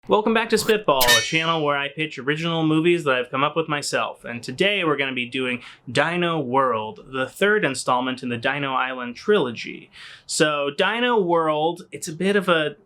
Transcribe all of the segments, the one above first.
Welcome back to Spitball, a channel where I pitch original movies that I've come up with myself. And today we're going to be doing Dino World, the third installment in the Dino Island trilogy. So Dino World, it's a bit of a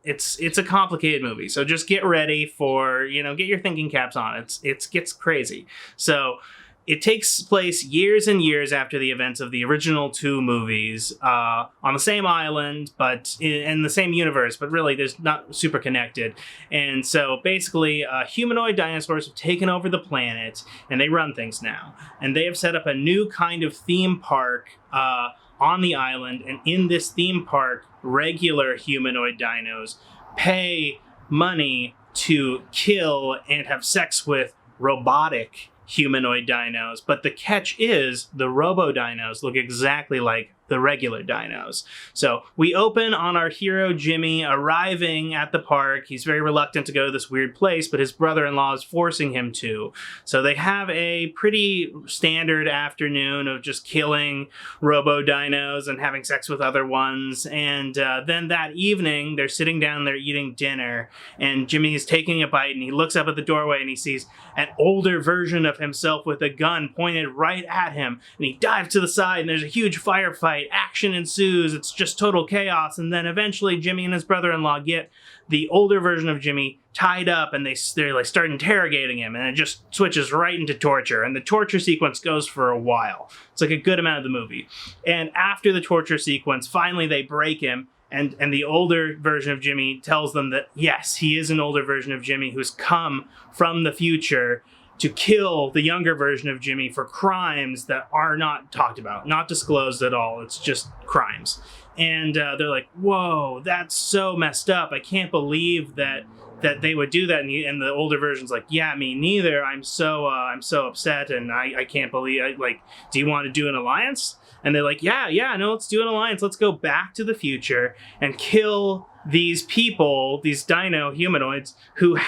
complicated movie. So just get ready for, get your thinking caps on. It gets crazy. So it takes place years and years after the events of the original two movies, on the same island, but in the same universe, but really there's not super connected. And so basically, humanoid dinosaurs have taken over the planet, and they run things now. And they have set up a new kind of theme park on the island, and in this theme park, regular humanoid dinos pay money to kill and have sex with robotic humanoid dinos, but the catch is the robo-dinos look exactly like the regular dinos. So we open on our hero Jimmy arriving at the park. He's very reluctant to go to this weird place, but his brother-in-law is forcing him to. So they have a pretty standard afternoon of just killing robo-dinos and having sex with other ones. And then that evening, they're sitting down, they're eating dinner, and Jimmy is taking a bite, and he looks up at the doorway, and he sees an older version of himself with a gun pointed right at him. And he dives to the side, and there's a huge firefight. Action ensues. It's just total chaos. And then eventually Jimmy and his brother-in-law get the older version of Jimmy tied up, and they're like start interrogating him, and it just switches right into torture. And the torture sequence goes for a while. It's like a good amount of the movie. And after the torture sequence, finally they break him. And the older version of Jimmy tells them that, yes, he is an older version of Jimmy who's come from the future to kill the younger version of Jimmy for crimes that are not talked about, not disclosed at all. It's just crimes. And they're like, whoa, that's so messed up. I can't believe that they would do that. And the older version's like, yeah, me neither. I'm so upset, and I can't believe, do you want to do an alliance? And they're like, yeah, no, let's do an alliance. Let's go back to the future and kill these people, these dino humanoids who've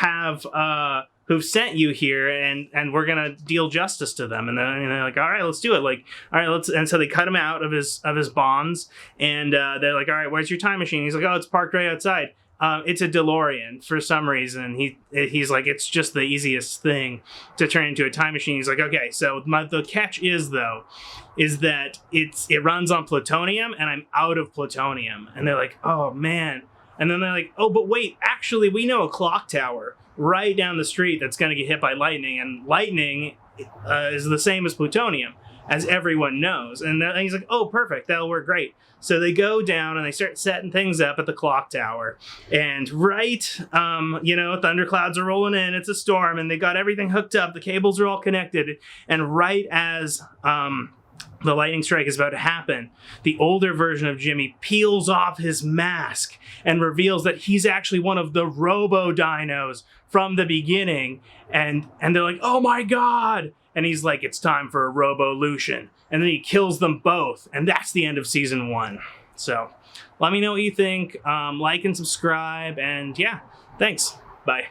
sent you here, and we're gonna deal justice to them. And they're like, all right, let's do it. All right, and so they cut him out of his bonds, and they're like, all right, where's your time machine? He's like, oh, it's parked right outside. It's a DeLorean for some reason. He's like, it's just the easiest thing to turn into a time machine. He's like, okay, so the catch is that it runs on plutonium, and I'm out of plutonium. And they're like, oh man. And then they're like, oh, but wait, actually, we know a clock tower right down the street that's going to get hit by lightning, and lightning is the same as plutonium, as everyone knows. And he's like, oh, perfect, that'll work great. So they go down and they start setting things up at the clock tower, and thunderclouds are rolling in, it's a storm, and they got everything hooked up, the cables are all connected, and right as the lightning strike is about to happen, the older version of Jimmy peels off his mask and reveals that he's actually one of the robo-dinos from the beginning. And they're like, oh my god! And he's like, it's time for a robo-lution. And then he kills them both. And that's the end of season 1. So let me know what you think. Like and subscribe. And yeah, thanks. Bye.